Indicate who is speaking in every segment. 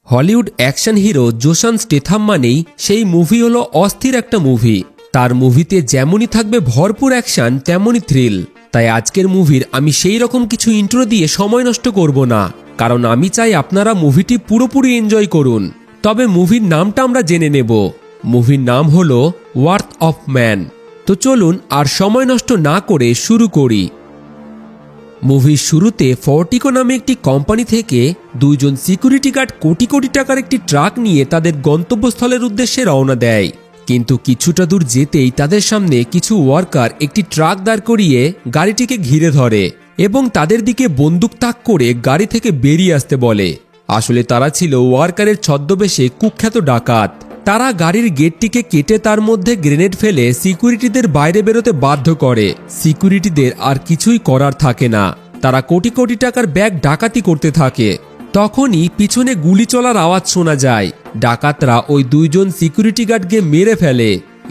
Speaker 1: Hollywood action hero জোসান স্টেথাম মানেই সেই movie হলো অস্থির একটা মুভি। তার মুভিতে যেমনই থাকবে ভরপুর অ্যাকশন তেমনই থ্রিল। তাই আজকের মুভির আমি সেই রকম কিছু ইন্ট্রো দিয়ে সময় নষ্ট করব না, কারণ আমি চাই আপনারা মুভিটি পুরোপুরি এনজয় করুন। তবে মুভির নামটা আমরা জেনে নেব। মুভির নাম হলো ওয়ার্থ অফ ম্যান। তো চলুন আর সময় নষ্ট না করে শুরু করি। মুভির শুরুতে ফর্টিকো নামে একটি কোম্পানি থেকে দুইজন সিকিউরিটি গার্ড কোটি কোটি টাকার একটি ট্রাক নিয়ে তাদের গন্তব্যস্থলের উদ্দেশ্যে রওনা দেয়। কিন্তু কিছুটা দূর যেতেই তাদের সামনে কিছু ওয়ার্কার একটি ট্রাক দাঁড় করিয়ে গাড়িটিকে ঘিরে ধরে এবং তাদের দিকে বন্দুক তাক করে গাড়ি থেকে বেরিয়ে আসতে বলে। আসলে তারা ছিল ওয়ার্কারের ছদ্মবেশে কুখ্যাত ডাকাত। তারা গাড়ির গেটটিকে কেটে তার মধ্যে গ্রেনেড ফেলে সিকিউরিটিদের বাইরে বেরোতে বাধ্য করে। সিকিউরিটিদের আর কিছুই করার থাকে না, তারা কোটি কোটি টাকার ব্যাগ ডাকাতি করতে থাকে। তখনই পিছনে গুলি চলার আওয়াজ শোনা যায়। ডাকাতরা ওই দুইজন সিকিউরিটি গার্ডকে মেরে ফেলে।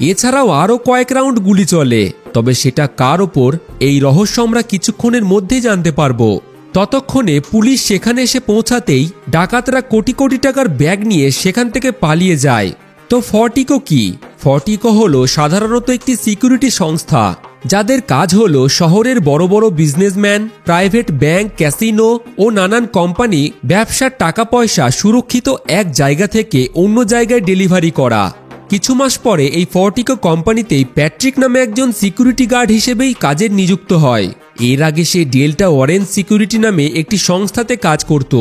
Speaker 1: এছাড়াও আরও কয়েক রাউন্ড গুলি চলে, তবে সেটা কার ওপর এই রহস্য আমরা কিছুক্ষণের মধ্যেই জানতে পারবো। ততক্ষণে পুলিশ সেখানে এসে পৌঁছাতেই ডাকাতরা কোটি কোটি টাকার ব্যাগ নিয়ে সেখান থেকে পালিয়ে যায়। তো ফর্টিকো কি? ফর্টিকো হলো সাধারণত একটি সিকিউরিটি সংস্থা যাদের কাজ হলো শহরের বড় বড় বিজনেসম্যান, প্রাইভেট ব্যাংক, ক্যাসিনো ও নানান কোম্পানি ব্যবসার টাকা পয়সা সুরক্ষিত এক জায়গা থেকে অন্য জায়গায় ডেলিভারি করা। কিছু মাস পরে এই ফর্টিকো কোম্পানিতেই প্যাট্রিক নামে একজন সিকিউরিটি গার্ড হিসেবেই কাজে নিযুক্ত হয়। এর আগে সে ডেল্টা অরেঞ্জ সিকিউরিটি নামে একটি সংস্থাতে কাজ করত।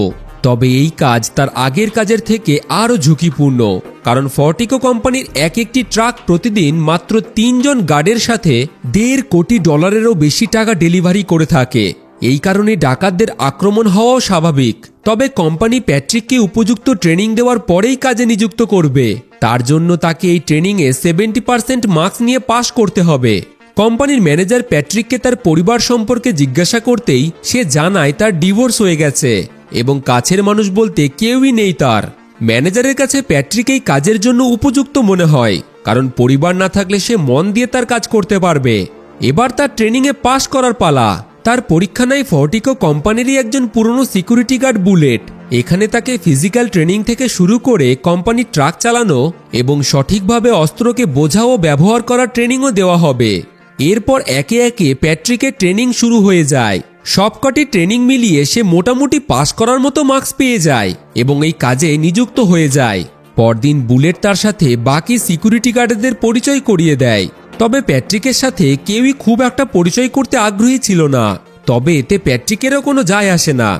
Speaker 1: তবে এই কাজ তার আগের কাজের থেকে আরও ঝুঁকিপূর্ণ, কারণ ফর্টিকো কোম্পানির এক একটি ট্রাক প্রতিদিন মাত্র 3 জন গার্ডের সাথে $1.5 কোটি বেশি টাকা ডেলিভারি করে থাকে। এই কারণে ডাকাতদের আক্রমণ হওয়াও স্বাভাবিক। তবে কোম্পানি প্যাট্রিককে উপযুক্ত ট্রেনিং দেওয়ার পরেই কাজে নিযুক্ত করবে। তার জন্য তাকে এই ট্রেনিংয়ে 70% মার্কস নিয়ে পাশ করতে হবে। কোম্পানির ম্যানেজার প্যাট্রিককে তার পরিবার সম্পর্কে জিজ্ঞাসা করতেই সে জানায় তার ডিভোর্স হয়ে গেছে এবং কাছের মানুষ বলতে কেউই নেই তার। ম্যানেজারের কাছে প্যাট্রিক এই কাজের জন্য উপযুক্ত মনে হয়, কারণ পরিবার না থাকলে সে মন দিয়ে তার কাজ করতে পারবে। এবার তার ট্রেনিংয়ে পাশ করার পালা। তার পরীক্ষা নেয় ফর্টিকো কোম্পানিরই একজন পুরনো সিকিউরিটি গার্ড বুলেট। এখানে তাকে ফিজিক্যাল ট্রেনিং থেকে শুরু করে কোম্পানির ট্রাক চালানো এবং সঠিকভাবে অস্ত্রকে বোঝা ও ব্যবহার করার ট্রেনিংও দেওয়া হবে। এরপর একে একে প্যাট্রিকের ট্রেনিং শুরু হয়ে যায়। সবকটি ট্রেনিং মিলিয়ে সে মোটামুটি পাস করার মতো মার্কস পেয়ে যায় এবং এই কাজে নিযুক্ত হয়ে যায়। পরদিন বুলেট তার সাথে বাকি সিকিউরিটি গার্ডদের পরিচয় করিয়ে দেয়। তবে প্যাট্রিকের সাথে কেউই খুব একটা পরিচয় করতে আগ্রহী ছিল না, তবে এতে প্যাট্রিকেরও কোনো যায় আসে না।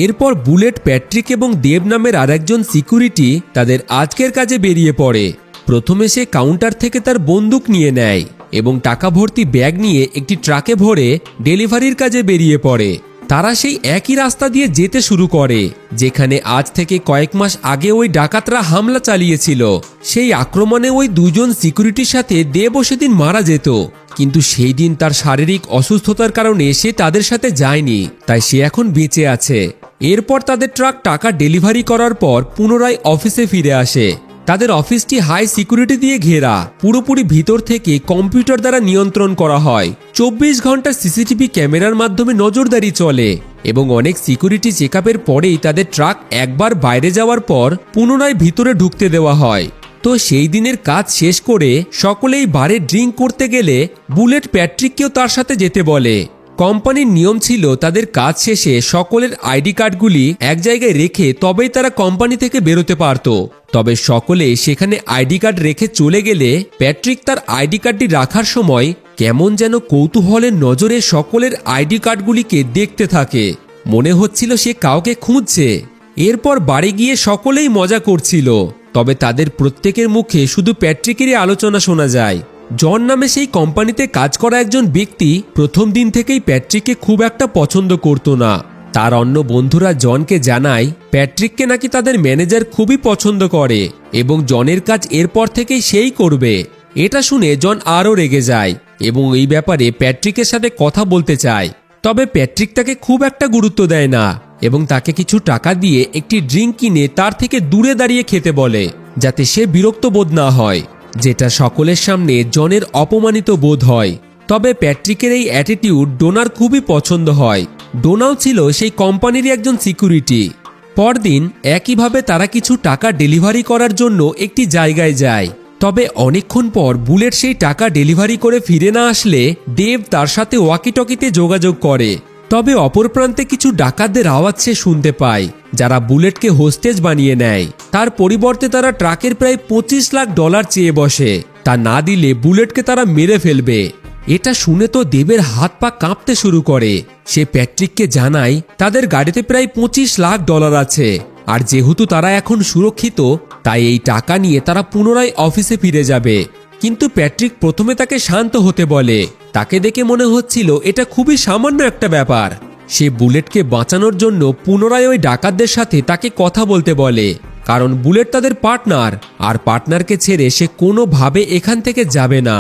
Speaker 1: এরপর বুলেট, প্যাট্রিক এবং দেব নামের আরেকজন সিকিউরিটি তাদের আজকের কাজে বেরিয়ে পড়ে। প্রথমে সে কাউন্টার থেকে তার বন্দুক নিয়ে নেয় এবং টাকা ভর্তি ব্যাগ নিয়ে একটি ট্রাকে ভরে ডেলিভারির কাজে বেরিয়ে পড়ে। তারা সেই একই রাস্তা দিয়ে যেতে শুরু করে যেখানে আজ থেকে কয়েক মাস আগে ওই ডাকাতরা হামলা চালিয়েছিল। সেই আক্রমণে ওই দুজন সিকিউরিটির সাথে দেবও সেদিন মারা যেত, কিন্তু সেই দিন তার শারীরিক অসুস্থতার কারণে সে তাদের সাথে যায়নি, তাই সে এখন বেঁচে আছে। এরপর তাদের ট্রাক টাকা ডেলিভারি করার পর পুনরায় অফিসে ফিরে আসে। তাদের অফিসটি হাই সিকিউরিটি দিয়ে ঘেরা, পুরোপুরি ভিতর থেকে কম্পিউটার দ্বারা নিয়ন্ত্রণ করা হয়। 24 ঘন্টা সিসিটিভি ক্যামেরার মাধ্যমে নজরদারি চলে এবং অনেক সিকিউরিটি চেকআপের পরেই তাদের ট্রাক একবার বাইরে যাওয়ার পর পুনরায় ভিতরে ঢুকতে দেওয়া হয়। তো সেই দিনের কাজ শেষ করে সকলেই বারে ড্রিঙ্ক করতে গেলে বুলেট প্যাট্রিককেও তার সাথে যেতে বলে। কোম্পানির নিয়ম ছিল তাদের কাজ শেষে সকলের আইডি কার্ডগুলি এক জায়গায় রেখে তবেই তারা কোম্পানি থেকে বেরোতে পারত। তবে সকলে সেখানে আইডি কার্ড রেখে চলে গেলে প্যাট্রিক তার আইডি কার্ডটি রাখার সময় কেমন যেন কৌতূহলের নজরে সকলের আইডি কার্ডগুলিকে দেখতে থাকে। মনে হচ্ছিল সে কাউকে খুঁজছে। এরপর বাড়ি গিয়ে সকলেই মজা করছিল, তবে তাদের প্রত্যেকের মুখে শুধু প্যাট্রিকেরই আলোচনা শোনা যায়। জন নামে সেই কোম্পানিতে কাজ করা একজন ব্যক্তি প্রথম দিন থেকেই প্যাট্রিককে খুব একটা পছন্দ করত না। তার অন্য বন্ধুরা জনকে জানায় প্যাট্রিককে নাকি তাদের ম্যানেজার খুবই পছন্দ করে এবং জনের কাজ এরপর থেকেই সেই করবে। এটা শুনে জন আরও রেগে যায় এবং এই ব্যাপারে প্যাট্রিকের সাথে কথা বলতে চায়। তবে প্যাট্রিক তাকে খুব একটা গুরুত্ব দেয় না এবং তাকে কিছু টাকা দিয়ে একটি ড্রিঙ্ক কিনে তার থেকে দূরে দাঁড়িয়ে খেতে বলে, যাতে সে বিরক্ত বোধ না হয়, যেটা সকলের সামনে জনের অপমানিত বোধ হয়। তবে প্যাট্রিকের এই অ্যাটিটিউড ডোনার খুবই পছন্দ হয়। ডোনাও ছিল সেই কোম্পানিরই একজন সিকিউরিটি। পরদিন একইভাবে তারা কিছু টাকা ডেলিভারি করার জন্য একটি জায়গায় যায়। তবে অনেকক্ষণ পর বুলেট সেই টাকা ডেলিভারি করে ফিরে না আসলে দেব তার সাথে ওয়াকিটকিতে যোগাযোগ করে। তবে অপর প্রান্তে কিছু ডাকাতদের আওয়াজ সে শুনতে পায়, যারা বুলেটকে হোস্টেজ বানিয়ে নেয়। তার পরিবর্তে তারা ট্রাকের প্রায় $25 লাখ চেয়ে বসে। তা না দিলে বুলেটকে তারা মেরে ফেলবে। এটা শুনে তো দেবের হাত পা কাঁপতে শুরু করে। সে প্যাট্রিককে জানায় তাদের গাড়িতে প্রায় $25 লাখ আছে, আর যেহেতু তারা এখন সুরক্ষিত তাই এই টাকা নিয়ে তারা পুনরায় অফিসে ফিরে যাবে। কিন্তু প্যাট্রিক প্রথমে তাকে শান্ত হতে বলে। তাকে দেখে মনে হচ্ছিল এটা খুবই সামান্য একটা ব্যাপার। সে বুলেটকে বাঁচানোর জন্য পুনরায় ওই ডাকাতদের সাথে তাকে কথা বলতে বলে, কারণ বুলেট তাদের পার্টনার, আর পার্টনারকে ছেড়ে সে কোনোভাবে এখান থেকে যাবে না।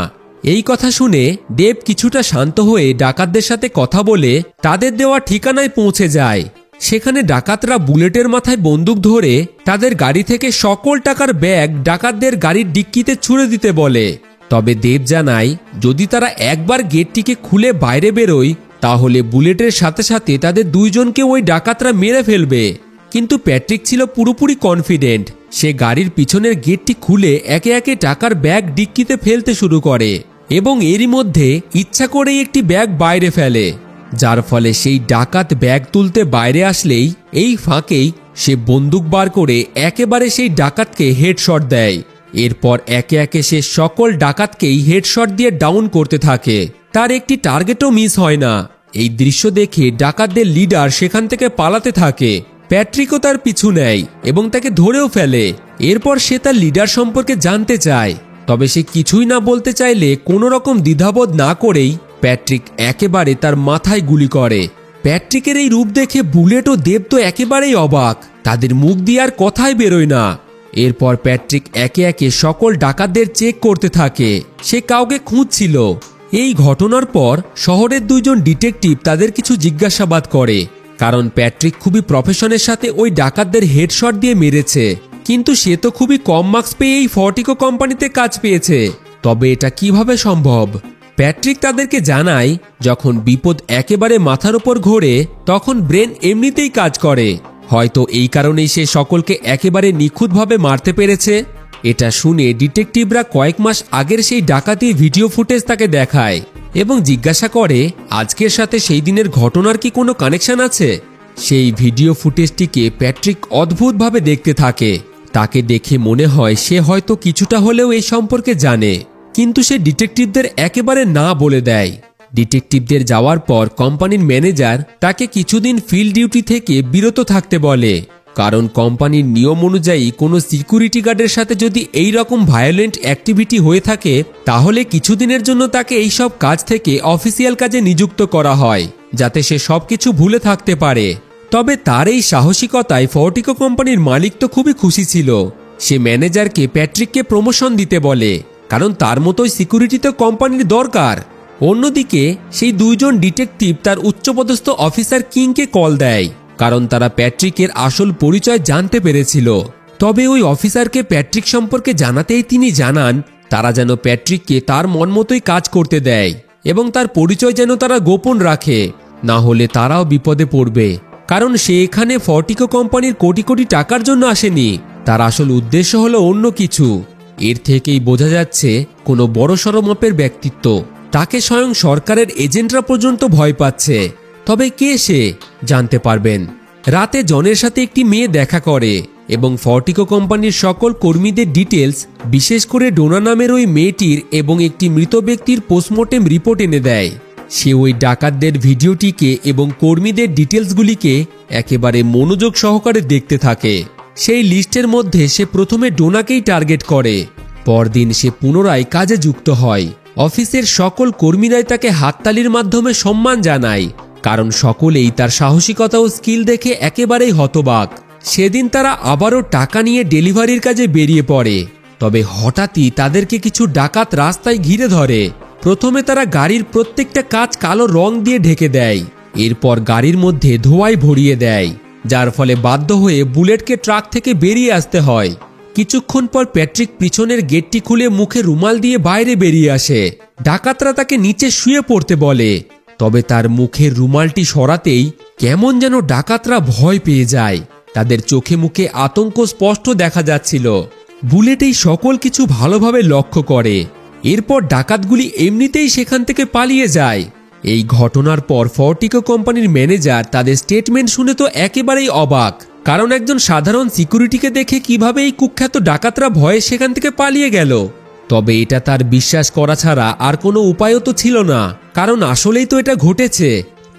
Speaker 1: এই কথা শুনে দেব কিছুটা শান্ত হয়ে ডাকাতদের সাথে কথা বলে তাদের দেওয়া ঠিকানায় পৌঁছে যায়। সেখানে ডাকাতরা বুলেটের মাথায় বন্দুক ধরে তাদের গাড়ি থেকে সকল টাকার ব্যাগ ডাকাতদের গাড়ির ডিক্কিতে ছুড়ে দিতে বলে। তবে দেব জানায় যদি তারা একবার গেটটিকে খুলে বাইরে বেরোয় তাহলে বুলেটের সাথে সাথে তাদের দুইজনকে ওই ডাকাতরা মেরে ফেলবে। কিন্তু প্যাট্রিক ছিল পুরোপুরি কনফিডেন্ট। সে গাড়ির পিছনের গেটটি খুলে একে একে টাকার ব্যাগ ডিক্কিতে ফেলতে শুরু করে এবং এরই মধ্যে ইচ্ছা করেই একটি ব্যাগ বাইরে ফেলে, যার ফলে সেই ডাকাত ব্যাগ তুলতে বাইরে আসলেই এই ফাঁকেই সে বন্দুক বার করে একেবারে সেই ডাকাতকে হেডশট দেয়। এরপর একে একে সে সকল ডাকাতকেই হেডশট দিয়ে ডাউন করতে থাকে। তার একটি টার্গেটও মিস হয় না। এই দৃশ্য দেখে ডাকাতদের লিডার সেখান থেকে পালাতে থাকে। প্যাট্রিকও তার পিছু নেয় এবং তাকে ধরেও ফেলে। এরপর সে তার লিডার সম্পর্কে জানতে চায়, তবে সে কিছুই না বলতে চাইলে কোনো রকম দ্বিধাবোধ না করেই প্যাট্রিক একেবারে তার মাথায় গুলি করে। প্যাট্রিকের এই রূপ দেখে বুলেট ও দেব তো একেবারেই অবাক। তাদের মুখ দিয়ে আর কথাই বেরোয় না। এরপর প্যাট্রিক একে একে সকল ডাকাতদের চেক করতে থাকে। সে কাউকে খুঁজছিল। এই ঘটনার পর শহরের দুইজন ডিটেকটিভ তাদের কিছু জিজ্ঞাসাবাদ করে, কারণ প্যাট্রিক খুবই প্রফেশনের সাথে ওই ডাকাতদের হেডশট দিয়ে মেরেছে। কিন্তু সে তো খুবই কম মার্কস পেয়ে এই ফর্টিকো কোম্পানিতে কাজ পেয়েছে। তবে এটা কিভাবে সম্ভব? প্যাট্রিক তাদেরকে জানায় যখন বিপদ একেবারে মাথার উপর ঘোরে তখন ব্রেন এমনিতেই কাজ করে। হয়তো এই কারণেই সে সকলকে একেবারে নিখুঁতভাবে মারতে পেরেছে। এটা শুনে ডিটেকটিভরা কয়েক মাস আগের সেই ডাকাতির ভিডিও ফুটেজ তাকে দেখায় এবং জিজ্ঞাসা করে আজকের সাথে সেই দিনের ঘটনার কি কোনো কানেকশন আছে। সেই ভিডিও ফুটেজটিকে প্যাট্রিক অদ্ভুতভাবে দেখতে থাকে। তাকে দেখে মনে হয় সে হয়তো কিছুটা হলেও এই সম্পর্কে জানে, কিন্তু সে ডিটেকটিভদের একেবারে না বলে দেয়। ডিটেকটিভদের যাওয়ার পর কোম্পানির ম্যানেজার তাকে কিছুদিন ফিল্ড ডিউটি থেকে বিরত থাকতে বলে, কারণ কোম্পানির নিয়ম অনুযায়ী কোনো সিকিউরিটি গার্ডের সাথে যদি এই রকম ভায়োলেন্ট অ্যাক্টিভিটি হয়ে থাকে তাহলে কিছুদিনের জন্য তাকে এই সব কাজ থেকে অফিসিয়াল কাজে নিযুক্ত করা হয়, যাতে সে সবকিছু ভুলে থাকতে পারে। তবে তার এই সাহসিকতায় ফর্টিকো কোম্পানির মালিক তো খুবই খুশি ছিল। সে ম্যানেজারকে প্যাট্রিককে প্রমোশন দিতে বলে, কারণ তার মতোই সিকিউরিটি তো কোম্পানির দরকার। অন্যদিকে সেই দুইজন ডিটেকটিভ তার উচ্চপদস্থ অফিসার কিংকে কল দেয়, কারণ তারা প্যাট্রিকের আসল পরিচয় জানতে পেরেছিল। তবে ওই অফিসারকে প্যাট্রিক সম্পর্কে জানাতেই তিনি জানান তারা যেন প্যাট্রিককে তার মন মতোই কাজ করতে দেয় এবং তার পরিচয় যেন তারা গোপন রাখে, না হলে তারাও বিপদে পড়বে। কারণ সে এখানে ফর্টিকো কোম্পানির কোটি কোটি টাকার জন্য আসেনি। তার আসল উদ্দেশ্য হলো অন্য কিছু। এর থেকেই বোঝা যাচ্ছে কোনো বড়সড় মাপের ব্যক্তিত্ব। তাকে স্বয়ং সরকারের এজেন্টরা পর্যন্ত ভয় পাচ্ছে। তবে কে সে জানতে পারবেন। রাতে জনের সাথে একটি মেয়ে দেখা করে এবং ফর্টিকো কোম্পানির সকল কর্মীদের ডিটেলস, বিশেষ করে ডোনা নামের ওই মেয়েটির এবং একটি মৃত ব্যক্তির পোস্টমর্টেম রিপোর্ট এনে দেয়। সে ওই ডাকাতদের ভিডিওটিকে এবং কর্মীদের ডিটেলসগুলিকে একেবারে মনোযোগ সহকারে দেখতে থাকে। সেই লিস্টের মধ্যে সে প্রথমে ডোনাকেই টার্গেট করে। পরদিন সে পুনরায় কাজে যুক্ত হয়। অফিসের সকল কর্মীরাই তাকে হাততালির মাধ্যমে সম্মান জানায়, কারণ সকলেই তার সাহসিকতা ও স্কিল দেখে একেবারেই হতবাক। সেদিন তারা আবারও টাকা নিয়ে ডেলিভারির কাজে বেরিয়ে পড়ে। তবে হঠাৎই তাদেরকে কিছু ডাকাত রাস্তায় ঘিরে ধরে। প্রথমে তারা গাড়ির প্রত্যেকটা কাচ কালো রং দিয়ে ঢেকে দেয়। এরপর গাড়ির মধ্যে ধোঁয়ায় ভরিয়ে দেয়, যার ফলে বাধ্য হয়ে বুলেটকে ট্রাক থেকে বেরিয়ে আসতে হয়। কিছুক্ষণ পর প্যাট্রিক পিছনের গেটটি খুলে মুখে রুমাল দিয়ে বাইরে বেরিয়ে আসে। ডাকাতরা তাকে নিচে শুয়ে পড়তে বলে, তবে তার মুখের রুমালটি সরাতেই কেমন যেন ডাকাতরা ভয় পেয়ে যায়। তাদের চোখে মুখে আতঙ্ক স্পষ্ট দেখা যাচ্ছিল। বুলেট এই সকল কিছু ভালোভাবে লক্ষ্য করে। এরপর ডাকাতগুলি এমনিতেই সেখান থেকে পালিয়ে যায়। এই ঘটনার পর ফর্টিকো কোম্পানির ম্যানেজার তাদের স্টেটমেন্ট শুনে তো একেবারেই অবাক, কারণ একজন সাধারণ সিকিউরিটিকে দেখে কিভাবে এই কুখ্যাত ডাকাতরা ভয়ে সেখান থেকে পালিয়ে গেল। তবে এটা তার বিশ্বাস করা ছাড়া আর কোনো উপায়ও তো ছিল না, কারণ আসলেই তো এটা ঘটেছে।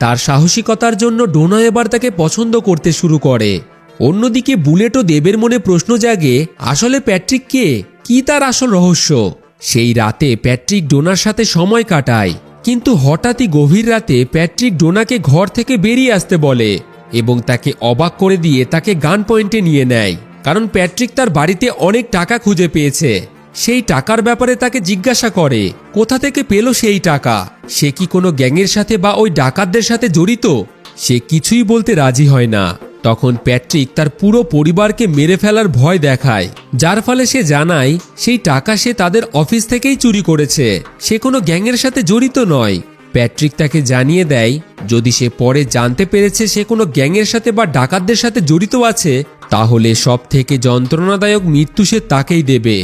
Speaker 1: তার সাহসিকতার জন্য ডোনা এবার তাকে পছন্দ করতে শুরু করে। অন্যদিকে বুলেট ও দেবের মনে প্রশ্ন জাগে, আসলে প্যাট্রিক কে, কি তার আসল রহস্য। সেই রাতে প্যাট্রিক ডোনার সাথে সময় কাটায়, কিন্তু হঠাৎই গভীর রাতে প্যাট্রিক ডোনাকে ঘর থেকে বেরিয়ে আসতে বলে এবং তাকে অবাক করে দিয়ে তাকে গান পয়েন্টে নিয়ে নেয়, কারণ প্যাট্রিক তার বাড়িতে অনেক টাকা খুঁজে পেয়েছে। সেই টাকার ব্যাপারে তাকে জিজ্ঞাসা করে কোথা থেকে পেল সেই টাকা, সে কি কোনো গ্যাংয়ের সাথে বা ওই ডাকাতদের সাথে জড়িত। সে কিছুই বলতে রাজি হয় না। তখন প্যাট্রিক তার পুরো পরিবারকে মেরে ফেলার ভয় দেখায়, যার ফলে সে জানায় সেই টাকা সে তাদের অফিস থেকেই চুরি করেছে, সে কোনো গ্যাংয়ের সাথে জড়িত নয়। প্যাট্রিক তাকে জানিয়ে দেয় যদি সে পরে জানতে পেরেছে সে কোনো গ্যাংয়ের সাথে বা ডাকাতদের সাথে জড়িত আছে, তাহলে সব থেকে যন্ত্রণাদায়ক মৃত্যু সে তাকেই দেবে।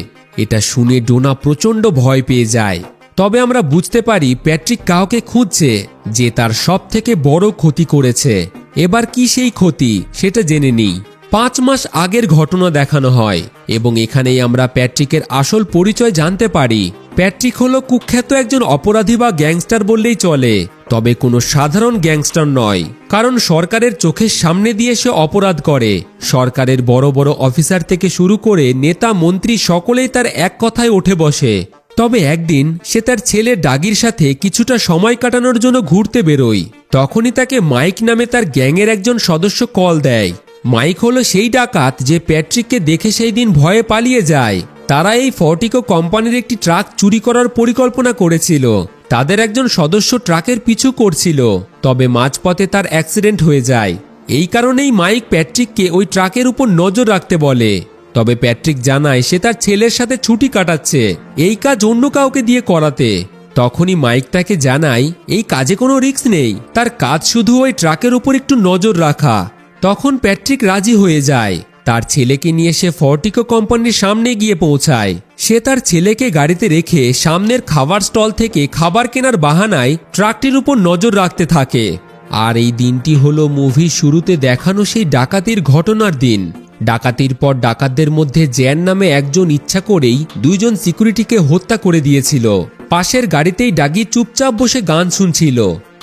Speaker 1: এটা শুনে ডোনা প্রচণ্ড ভয় পেয়ে যায়। তবে আমরা বুঝতে পারি প্যাট্রিক কাউকে খুঁজছে যে তার সব থেকে বড় ক্ষতি করেছে। এবার কি সেই ক্ষতি সেটা জেনে নিই। 5 মাস আগের ঘটনা দেখানো হয় এবং এখানেই আমরা প্যাট্রিকের আসল পরিচয় জানতে পারি। প্যাট্রিক হলো কুখ্যাত একজন অপরাধী বা গ্যাংস্টার বললেই চলে, তবে কোনো সাধারণ গ্যাংস্টার নয়, কারণ সরকারের চোখের সামনে দিয়ে সে অপরাধ করে। সরকারের বড় বড় অফিসার থেকে শুরু করে নেতা মন্ত্রী সকলেই তার এক কথায় উঠে বসে। তবে একদিন সে তার ছেলে ডাগির সাথে কিছুটা সময় কাটানোর জন্য ঘুরতে বেরোয়। তখনই তাকে মাইক নামে তার গ্যাংয়ের একজন সদস্য কল দেয়। মাইক হলো সেই ডাকাত যে প্যাট্রিককে দেখে সেই দিন ভয়ে পালিয়ে যায়। তারা এই ফর্টিকো কোম্পানির একটি ট্রাক চুরি করার পরিকল্পনা করেছিল। তাদের একজন সদস্য ট্রাকের পিছু করছিল, তবে মাঝপথে তার অ্যাক্সিডেন্ট হয়ে যায়। এই কারণেই মাইক প্যাট্রিককে ওই ট্রাকের উপর নজর রাখতে বলে। তবে প্যাট্রিক জানায় সে তার ছেলের সাথে ছুটি কাটাচ্ছে, এই কাজ অন্য কাউকে দিয়ে করাতে। তখনই মাইক তাকে জানায় এই কাজে কোনো রিস্ক নেই, তার কাজ শুধু ওই ট্রাকের উপর একটু নজর রাখা। তখন প্যাট্রিক রাজি হয়ে যায়। তার ছেলেকে নিয়ে সে ফর্টিকো কোম্পানির সামনে গিয়ে পৌঁছায়। সে তার ছেলেকে গাড়িতে রেখে সামনের খাবার স্টল থেকে খাবার কেনার বাহানায় ট্রাকটির উপর নজর রাখতে থাকে। আর এই দিনটি হলো মুভির শুরুতে দেখানো সেই ডাকাতির ঘটনার দিন। ডাকাতির পর ডাকাতদের মধ্যে জ্যান নামে একজন ইচ্ছা করেই 2 জন সিকিউরিটিকে হত্যা করে দিয়েছিল। পাশের গাড়িতেই ডাগি চুপচাপ বসে গান শুনছিল।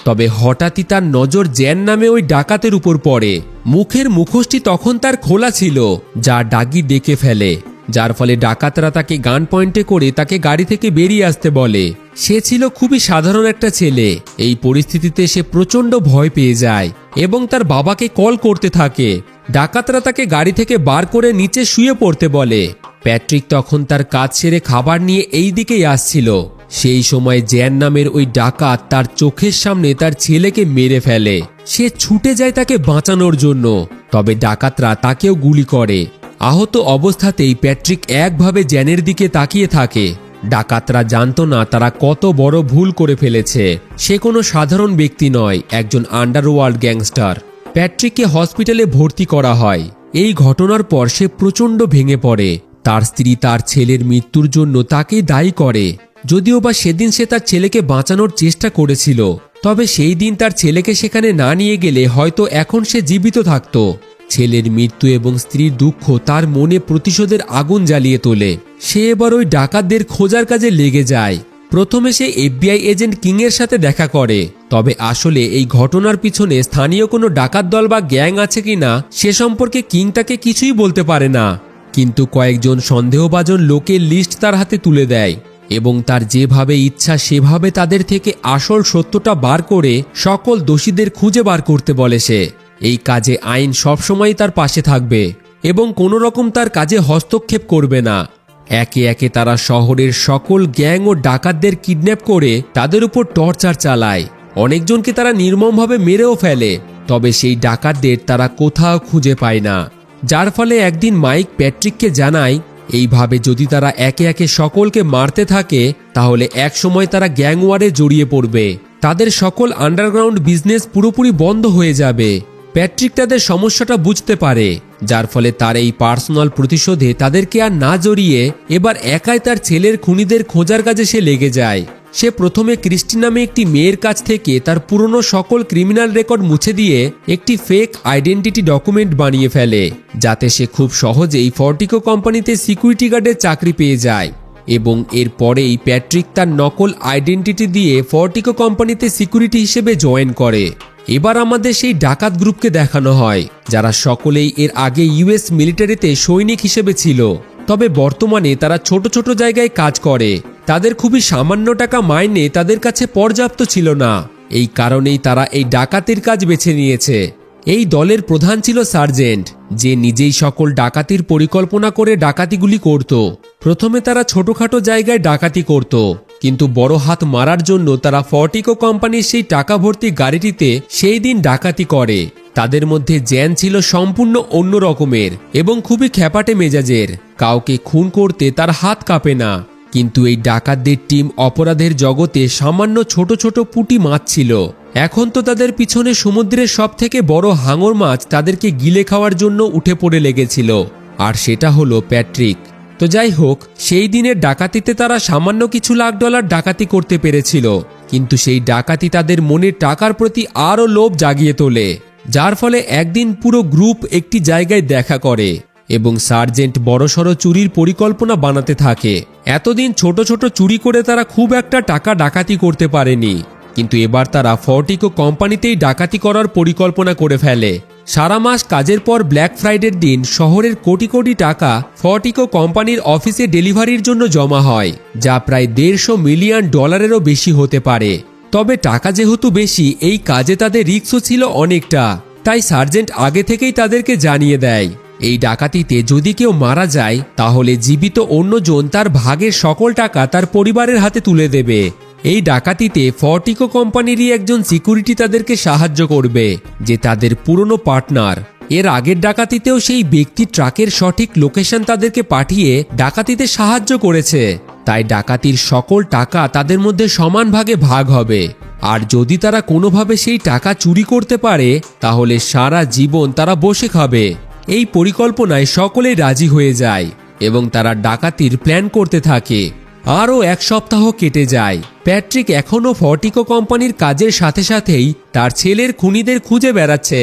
Speaker 1: তবে হঠাৎই তার নজর জ্যান নামে ওই ডাকাতের উপর পড়ে। মুখের মুখোশটি তখন তার খোলা ছিল, যা ডাগি দেখে ফেলে, যার ফলে ডাকাতরা তাকে গান পয়েন্টে করে তাকে গাড়ি থেকে বেরিয়ে আসতে বলে। সে ছিল খুবই সাধারণ একটা ছেলে। এই পরিস্থিতিতে সে প্রচণ্ড ভয় পেয়ে যায় এবং তার বাবাকে কল করতে থাকে। ডাকাতরা তাকে গাড়ি থেকে বার করে নিচে শুয়ে পড়তে বলে। প্যাট্রিক তখন তার কাজ সেরে খাবার নিয়ে এই দিকেই আসছিল। সেই সময় জ্যান নামের ওই ডাকাত তার চোখের সামনে তার ছেলেকে মেরে ফেলে। সে ছুটে যায় তাকে বাঁচানোর জন্য, তবে ডাকাতরা তাকেও গুলি করে। আহত অবস্থাতেই প্যাট্রিক একভাবে জ্যানের দিকে তাকিয়ে থাকে। ডাকাতরা জানতো না তারা কত বড় ভুল করে ফেলেছে। সে কোনো সাধারণ ব্যক্তি নয়, একজন আন্ডারওয়ার্ল্ড গ্যাংস্টার। প্যাট্রিককে হসপিটালে ভর্তি করা হয়। এই ঘটনার পর সে প্রচণ্ড ভেঙে পড়ে। তার স্ত্রী তার ছেলের মৃত্যুর জন্য তাকেই দায়ী করে, যদিও বা সেদিন সে তার ছেলেকে বাঁচানোর চেষ্টা করেছিল। তবে সেই দিন তার ছেলেকে সেখানে না নিয়ে গেলে হয়তো এখন সে জীবিত থাকত। ছেলের মৃত্যু এবং স্ত্রীর দুঃখ তার মনে প্রতিশোধের আগুন জ্বালিয়ে তোলে। সে এবার ওই ডাকাতদের খোঁজার কাজে লেগে যায়। প্রথমে সে FBI এজেন্ট কিং এর সাথে দেখা করে, তবে আসলে এই ঘটনার পিছনে স্থানীয় কোনো ডাকাত দল বা গ্যাং আছে কিনা সে সম্পর্কে কিং তাকে কিছুই বলতে পারে না। কিন্তু কয়েকজন সন্দেহভাজন লোকের লিস্ট তার হাতে তুলে দেয় এবং তার যেভাবে ইচ্ছা সেভাবে তাদের থেকে আসল সত্যটা বার করে সকল দোষীদের খুঁজে বার করতে বলে সে। এই কাজে আইন সবসময় তার পাশে থাকবে এবং কোনো রকম তার কাজে হস্তক্ষেপ করবে না। একে একে তারা শহরের সকল গ্যাং ও ডাকাতদের কিডন্যাপ করে তাদের উপর টর্চার চালায়। অনেকজনকে তারা নির্মমভাবে মেরেও ফেলে, তবে সেই ডাকাতদের তারা কোথাও খুঁজে পায় না। যার ফলে একদিন মাইক প্যাট্রিককে জানায় এইভাবে যদি তারা একে একে সকলকে মারতে থাকে তাহলে একসময় তারা গ্যাং ওয়ারে জড়িয়ে পড়বে। তাদের সকল আন্ডারগ্রাউন্ড বিজনেস পুরোপুরি বন্ধ হয়ে যাবে। প্যাট্রিক তাদের সমস্যাটা বুঝতে পারে, যার ফলে তার এই পার্সোনাল প্রতিশোধে তাদেরকে আর না জড়িয়ে এবার একাই তার ছেলের খুনিদের খোঁজার কাজে সে লেগে যায়। সে প্রথমে ক্রিস্টি নামে একটি মেয়ের কাছ থেকে তার পুরনো সকল ক্রিমিনাল রেকর্ড মুছে দিয়ে একটি ফেক আইডেন্টিটি ডকুমেন্ট বানিয়ে ফেলে, যাতে সে খুব সহজেই ফর্টিকো কোম্পানিতে সিকিউরিটি গার্ডের চাকরি পেয়ে যায়। এবং এরপরেই প্যাট্রিক তার নকল আইডেন্টিটি দিয়ে ফর্টিকো কোম্পানিতে সিকিউরিটি হিসেবে জয়েন করে। এবার আমাদের সেই ডাকাত গ্রুপকে দেখানো হয়, যারা সকলেই এর আগে ইউএস মিলিটারিতে সৈনিক হিসেবে ছিল, তবে বর্তমানে তারা ছোট ছোট জায়গায় কাজ করে। তাদের খুবই সামান্য টাকা মাইনে তাদের কাছে পর্যাপ্ত ছিল না, এই কারণেই তারা এই ডাকাতির কাজ বেছে নিয়েছে। এই দলের প্রধান ছিল সার্জেন্ট, যে নিজেই সকল ডাকাতির পরিকল্পনা করে ডাকাতিগুলি করত। প্রথমে তারা ছোটখাটো জায়গায় ডাকাতি করত, কিন্তু বড় হাত মারার জন্য তারা ফর্টিকো কোম্পানির সেই টাকা ভর্তি গাড়িটিতে সেই দিন ডাকাতি করে। তাদের মধ্যে জ্যান ছিল সম্পূর্ণ অন্য রকমের এবং খুবই খ্যাপাটে মেজাজের। কাউকে খুন করতে তার হাত কাঁপে না। কিন্তু এই ডাকাতদের টিম অপরাধের জগতে সামান্য ছোট ছোট পুঁটি মাছ ছিল। এখন তো তাদের পিছনে সমুদ্রের সব থেকে বড় হাঙর মাছ তাদেরকে গিলে খাওয়ার জন্য উঠে পড়ে লেগেছিল, আর সেটা হলো প্যাট্রিক। তো যাই হোক, সেই দিনের ডাকাতিতে তারা সামান্য কিছু লাখ ডলার ডাকাতি করতে পেরেছিল, কিন্তু সেই ডাকাতি তাদের মনে টাকার প্রতি আরও লোভ জাগিয়ে তোলে, যার ফলে একদিন পুরো গ্রুপ একটি জায়গায় দেখা করে এবং সার্জেন্ট বড়সড় চুরির পরিকল্পনা বানাতে থাকে। এতদিন ছোট ছোট চুরি করে তারা খুব একটা টাকা ডাকাতি করতে পারেনি, কিন্তু এবার তারা ফর্টিকো কোম্পানিতেই ডাকাতি করার পরিকল্পনা করে ফেলে। সারা মাস কাজের পর ব্ল্যাক ফ্রাইডের দিন শহরের কোটি কোটি টাকা ফর্টিকো কোম্পানির অফিসে ডেলিভারির জন্য জমা হয়, যা প্রায় 150 মিলিয়ন ডলারেরও বেশি হতে পারে। তবে টাকা যেহেতু বেশি, এই কাজে তাদের রিস্কও ছিল অনেকটা, তাই সার্জেন্ট আগে থেকেই তাদেরকে জানিয়ে দেয় এই ডাকাতিতে যদি কেউ মারা যায় তাহলে জীবিত অন্যজন তার ভাগের সকল টাকা তার পরিবারের হাতে তুলে দেবে। এই ডাকাতিতে ফর্টিকো কোম্পানিরই একজন সিকিউরিটি তাদেরকে সাহায্য করবে, যে তাদের পুরনো পার্টনার। এর আগের ডাকাতিতেও সেই ব্যক্তি ট্রাকের সঠিক লোকেশন তাদেরকে পাঠিয়ে ডাকাতিতে সাহায্য করেছে, তাই ডাকাতির সকল টাকা তাদের মধ্যে সমান ভাগে ভাগ হবে। আর যদি তারা কোনোভাবে সেই টাকা চুরি করতে পারে তাহলে সারা জীবন তারা বসে খাবে। এই পরিকল্পনায় সকলেই রাজি হয়ে যায় এবং তারা ডাকাতির প্ল্যান করতে থাকে। আরও 1 সপ্তাহ কেটে যায়। প্যাট্রিক এখনও ফর্টিকো কোম্পানির কাজের সাথে সাথেই তার ছেলের খুনিদের খুঁজে বেড়াচ্ছে।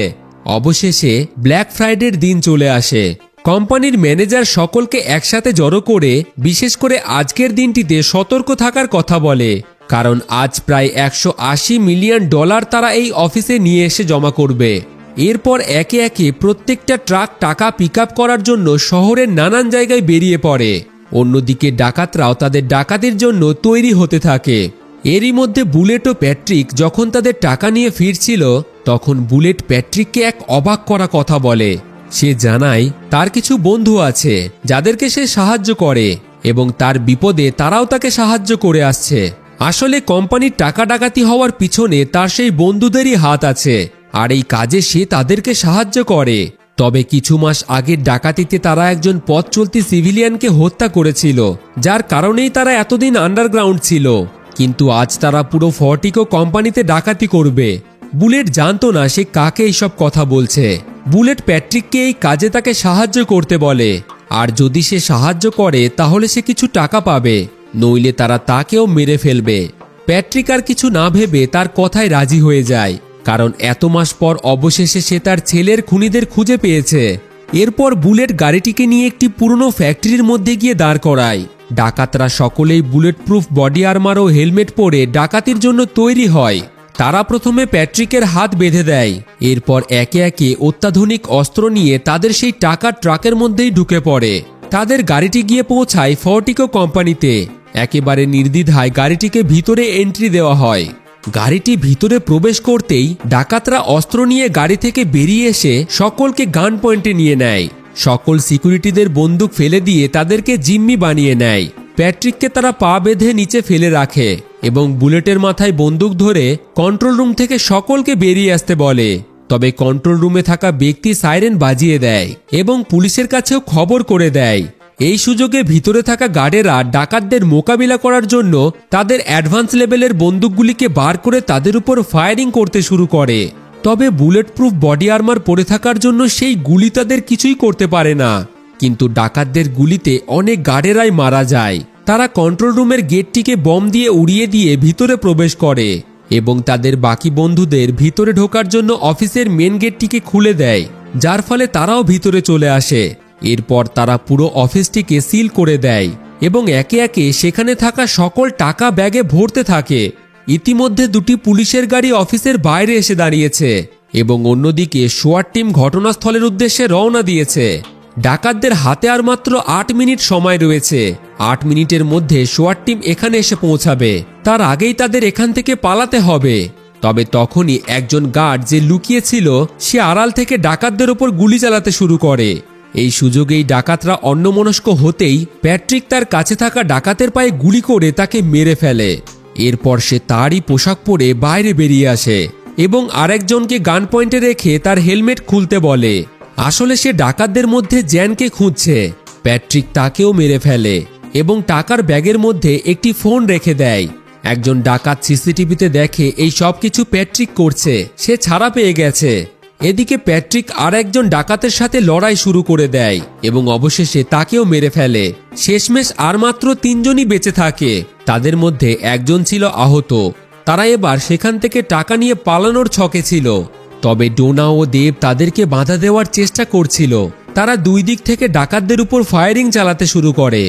Speaker 1: অবশেষে ব্ল্যাক ফ্রাইডের দিন চলে আসে। কোম্পানির ম্যানেজার সকলকে একসাথে জড়ো করে বিশেষ করে আজকের দিনটিতে সতর্ক থাকার কথা বলে, কারণ আজ প্রায় 180 মিলিয়ন ডলার তারা এই অফিসে নিয়ে এসে জমা করবে। এরপর একে একে প্রত্যেকটা ট্রাক টাকা পিক আপ করার জন্য শহরের নানান জায়গায় বেরিয়ে পড়ে। অন্যদিকে ডাকাতরাও তাদের ডাকাতির জন্য তৈরি হতে থাকে। এরই মধ্যে বুলেট ও প্যাট্রিক যখন তাদের টাকা নিয়ে ফিরছিল, তখন বুলেট প্যাট্রিককে এক অবাক করা কথা বলে। সে জানায় তার কিছু বন্ধু আছে যাদেরকে সে সাহায্য করে এবং তার বিপদে তারাও তাকে সাহায্য করে আসছে। আসলে কোম্পানির টাকা ডাকাতি হওয়ার পিছনে তার সেই বন্ধুদেরই হাত আছে, আর এই কাজে সে তাদেরকে সাহায্য করে। তবে কিছু মাস আগের ডাকাতিতে তারা একজন পথ চলতি সিভিলিয়ানকে হত্যা করেছিল, যার কারণেই তারা এতদিন আন্ডারগ্রাউন্ড ছিল। কিন্তু আজ তারা পুরো ফর্টিকো কোম্পানিতে ডাকাতি করবে। বুলেট জানতো না সে কাকে এইসব কথা বলছে। বুলেট প্যাট্রিককে এই কাজে তাকে সাহায্য করতে বলে, আর যদি সে সাহায্য করে তাহলে সে কিছু টাকা পাবে, নইলে তারা তাকেও মেরে ফেলবে। প্যাট্রিক আর কিছু না ভেবে তার কথায় রাজি হয়ে যায়, কারণ এত মাস পর অবশেষে সে তার ছেলের খুনিদের খুঁজে পেয়েছে। এরপর বুলেট গাড়িটিকে নিয়ে একটি পুরনো ফ্যাক্টরির মধ্যে গিয়ে দাঁড় করায়। ডাকাতরা সকলেই বুলেট প্রুফ বডি আর্মার ও হেলমেট পরে ডাকাতির জন্য তৈরি হয়। তারা প্রথমে প্যাট্রিকের হাত বেঁধে দেয়, এরপর একে একে অত্যাধুনিক অস্ত্র নিয়ে তাদের সেই টাকার ট্রাকের মধ্যেই ঢুকে পড়ে। তাদের গাড়িটি গিয়ে পৌঁছায় ফর্টিকো কোম্পানিতে। একেবারে নির্দ্বিধায় গাড়িটিকে ভিতরে এন্ট্রি দেওয়া হয়। গাড়িটি ভিতরে প্রবেশ করতেই ডাকাতরা অস্ত্র নিয়ে গাড়ি থেকে বেরিয়ে এসে সকলকে গান পয়েন্টে নিয়ে নেয়। সকল সিকিউরিটিদের বন্দুক ফেলে দিয়ে তাদেরকে জিম্মি বানিয়ে নেয়। প্যাট্রিককে তারা পা বেঁধে নিচে ফেলে রাখে এবং বুলেটের মাথায় বন্দুক ধরে কন্ট্রোল রুম থেকে সকলকে বেরিয়ে আসতে বলে। তবে কন্ট্রোল রুমে থাকা ব্যক্তি সাইরেন বাজিয়ে দেয় এবং পুলিশের কাছেও খবর করে দেয়। এই সুযোগে ভিতরে থাকা গার্ডেরা ডাকাতদের মোকাবিলা করার জন্য তাদের অ্যাডভান্স লেভেলের বন্দুকগুলিকে বার করে তাদের উপর ফায়ারিং করতে শুরু করে। তবে বুলেট প্রুফ বডি আর্মার পরে থাকার জন্য সেই গুলি তাদের কিছুই করতে পারে না। কিন্তু ডাকাতদের গুলিতে অনেক গার্ডেরাই মারা যায়। তারা কন্ট্রোল রুমের গেটটিকে বম দিয়ে উড়িয়ে দিয়ে ভিতরে প্রবেশ করে এবং তাদের বাকি বন্ধুদের ভিতরে ঢোকার জন্য অফিসের মেন গেটটিকে খুলে দেয়, যার ফলে তারাও ভিতরে চলে আসে। এরপর তারা পুরো অফিসটিকে সিল করে দেয় এবং একে একে সেখানে থাকা সকল টাকা ব্যাগে ভরতে থাকে। ইতিমধ্যে দুটি পুলিশের গাড়ি অফিসের বাইরে এসে দাঁড়িয়েছে এবং অন্যদিকে সোয়াট টিম ঘটনাস্থলের উদ্দেশ্যে রওনা দিয়েছে। ডাকাতদের হাতে আর মাত্র 8 মিনিট সময় রয়েছে। 8 মিনিটের মধ্যে সোয়াট টিম এখানে এসে পৌঁছাবে। তার আগেই তাদের এখান থেকে পালাতে হবে। তবে তখনই একজন গার্ড যে লুকিয়েছিল সে আড়াল থেকে ডাকাতদের ওপর গুলি চালাতে শুরু করে। এই সুযোগেই ডাকাতরা অন্যমনস্ক হতেই প্যাট্রিক তার কাছে থাকা ডাকাতের পায়ে গুলি করে তাকে মেরে ফেলে। এরপর সে তারই পোশাক পরে বাইরে বেরিয়ে আসে এবং আরেকজনকে গান পয়েন্টে রেখে তার হেলমেট খুলতে বলে। আসলে সে ডাকাতদের মধ্যে জ্যানকে খুঁজছে। প্যাট্রিক তাকেও মেরে ফেলে এবং টাকার ব্যাগের মধ্যে একটি ফোন রেখে দেয়। একজন ডাকাত সিসিটিভিতে দেখে এই সব কিছু প্যাট্রিক করছে, সে ছাড়া পেয়ে গেছে। এদিকে প্যাট্রিক আর একজন ডাকাতের সাথে লড়াই শুরু করে দেয় এবং অবশেষে তাকেও মেরে ফেলে। শেষমেশ আর মাত্র 3 জনই বেঁচে থাকে। তাদের মধ্যে একজন ছিল আহত। তারা এবার সেখান থেকে টাকা নিয়ে পালানোর ছকে ছিল। তবে ডোনা ও দেব তাদেরকে বাধা দেওয়ার চেষ্টা করছিল। তারা দুই দিক থেকে ডাকাতদের উপর ফায়ারিং চালাতে শুরু করে।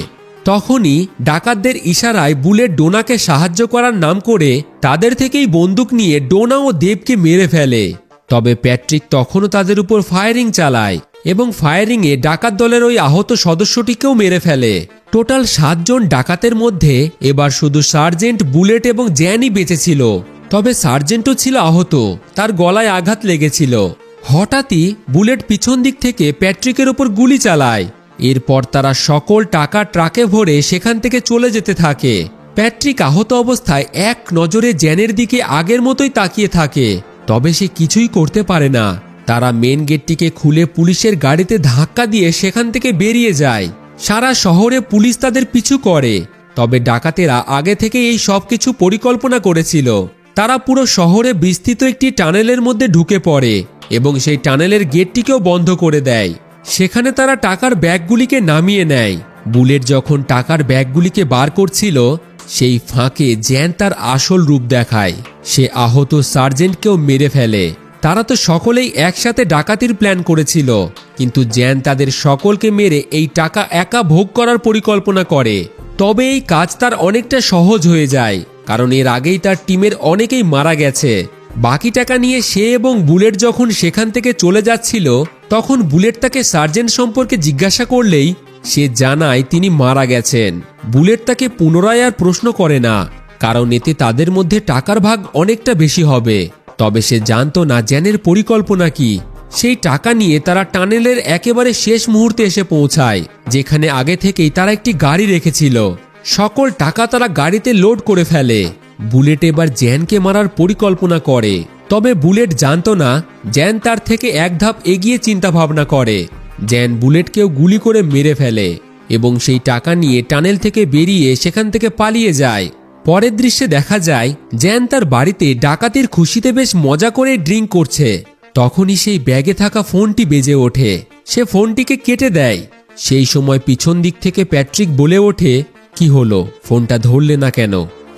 Speaker 1: তখনই ডাকাতদের ইশারায় বুলেট ডোনাকে সাহায্য করার নাম করে তাদের থেকেই বন্দুক নিয়ে ডোনা ও দেবকে মেরে ফেলে। তবে প্যাট্রিক তখনও তাদের উপর ফায়ারিং চালায় এবং ফায়ারিংয়ে ডাকাত দলের ওই আহত সদস্যটিকেও মেরে ফেলে। টোটাল 7 জন ডাকাতের মধ্যে এবার শুধু সার্জেন্ট, বুলেট এবং জ্যানই বেঁচে ছিল। তবে সার্জেন্টও ছিল আহত, তার গলায় আঘাত লেগেছিল। হঠাৎই বুলেট পিছন দিক থেকে প্যাট্রিকের ওপর গুলি চালায়। এরপর তারা সকল টাকা ট্রাকে ভরে সেখান থেকে চলে যেতে থাকে। প্যাট্রিক আহত অবস্থায় এক নজরে জ্যানের দিকে আগের মতোই তাকিয়ে থাকে, তবে সে কিছুই করতে পারে না। তারা মেন গেটটিকে খুলে পুলিশের গাড়িতে ধাক্কা দিয়ে সেখান থেকে বেরিয়ে যায়। সারা শহরে পুলিশ তাদের পিছু করে। তবে ডাকাতেরা আগে থেকে এই সব কিছু পরিকল্পনা করেছিল। তারা পুরো শহরে বিস্তৃত একটি টানেলের মধ্যে ঢুকে পড়ে এবং সেই টানেলের গেটটিকেও বন্ধ করে দেয়। সেখানে তারা টাকার ব্যাগগুলিকে নামিয়ে নেয়। বুলেট যখন টাকার ব্যাগগুলিকে বার করছিল সেই ফাঁকে জ্যান তার আসল রূপ দেখায়। সে আহত সার্জেন্টকেও মেরে ফেলে। তারা তো সকলেই একসাথে ডাকাতির প্ল্যান করেছিল, কিন্তু জ্যান তাদের সকলকে মেরে এই টাকা একা ভোগ করার পরিকল্পনা করে। তবে এই কাজ তার অনেকটা সহজ হয়ে যায়, কারণ এর আগেই তার টিমের অনেকেই মারা গেছে। বাকি টাকা নিয়ে সে এবং বুলেট যখন সেখান থেকে চলে যাচ্ছিল তখন বুলেট তাকে সার্জেন্ট সম্পর্কে জিজ্ঞাসা করলেই সে জানায় তিনি মারা গেছেন। বুলেট তাকে পুনরায় আর প্রশ্ন করে না, কারণ এতে তাদের মধ্যে টাকার ভাগ অনেকটা বেশি হবে। তবে সে জানতো না জ্যানের পরিকল্পনা কি। সেই টাকা নিয়ে তারা টানেলের একেবারে শেষ মুহূর্তে এসে পৌঁছায়, যেখানে আগে থেকেই তারা একটি গাড়ি রেখেছিল। সকল টাকা তারা গাড়িতে লোড করে ফেলে। বুলেট এবার জ্যানকে মারার পরিকল্পনা করে। তবে বুলেট জানতো না জ্যান তার থেকে এক ধাপ এগিয়ে চিন্তা ভাবনা করে। জ্যান বুলেটকেও গুলি করে মেরে ফেলে এবং সেই টাকা নিয়ে টানেল থেকে বেরিয়ে সেখান থেকে পালিয়ে যায়। পরের দৃশ্যে দেখা যায় জ্যান তার বাড়িতে ডাকাতির খুশিতে বেশ মজা করে ড্রিঙ্ক করছে। তখনই সেই ব্যাগে থাকা ফোনটি বেজে ওঠে। সে ফোনটিকে কেটে দেয়। সেই সময় পিছন দিক থেকে প্যাট্রিক বলে ওঠে, কি হলো, ফোনটা ধরলে না কেন?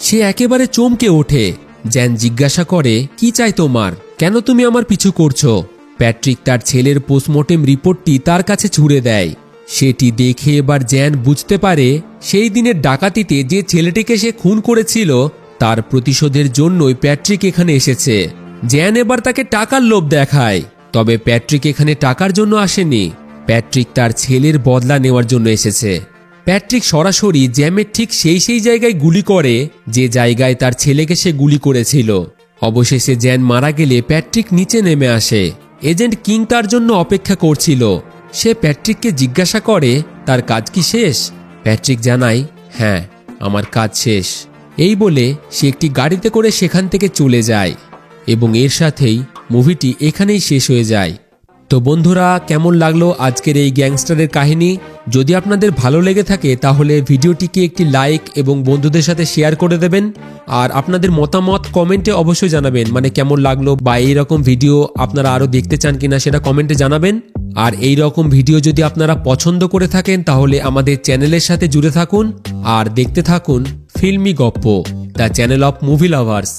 Speaker 1: সে একেবারে চমকে ওঠে। জ্যান জিজ্ঞাসা করে, কি চাই তোমার, কেন তুমি আমার পিছু করছো? প্যাট্রিক তার ছেলের পোস্টমর্টেম রিপোর্টটি তার কাছে ছুড়ে দেয়। সেটি দেখে এবার জ্যান বুঝতে পারে সেই দিনের ডাকাতিতে যে ছেলেটিকে সে খুন করেছিল তার প্রতিশোধের জন্যই প্যাট্রিক এখানে এসেছে। জ্যান এবার তাকে টাকার লোভ দেখায়। তবে প্যাট্রিক এখানে টাকার জন্য আসেনি, প্যাট্রিক তার ছেলের বদলা নেওয়ার জন্য এসেছে। প্যাট্রিক সরাসরি জ্যামের ঠিক সেই জায়গায় গুলি করে যে জায়গায় তার ছেলেকে সে গুলি করেছিল। অবশেষে জ্যান মারা গেলে প্যাট্রিক নিচে নেমে আসে। এজেন্ট কিং তার জন্য অপেক্ষা করছিল। সে প্যাট্রিককে জিজ্ঞাসা করে, তার কাজ কি শেষ? প্যাট্রিক জানায়, হ্যাঁ, আমার কাজ শেষ। এই বলে সে একটি গাড়িতে করে সেখান থেকে চলে যায় এবং এর সাথেই মুভিটি এখানেই শেষ হয়ে যায়। তো বন্ধুরা, কেমন লাগলো আজকের এই গ্যাংস্টারের কাহিনী? যদি আপনাদের ভালো লেগে থাকে তাহলে ভিডিওটিকে একটি লাইক এবং বন্ধুদের সাথে শেয়ার করে দেবেন। আর আপনাদের মতামত কমেন্টে অবশ্যই জানাবেন, মানে কেমন লাগলো বা এইরকম ভিডিও আপনারা আরও দেখতে চান কিনা সেটা কমেন্টে জানাবেন। আর এই রকম ভিডিও যদি আপনারা পছন্দ করে থাকেন তাহলে আমাদের চ্যানেলের সাথে জুড়ে থাকুন আর দেখতে থাকুন ফিল্মি গপ্প, the channel of movie lovers.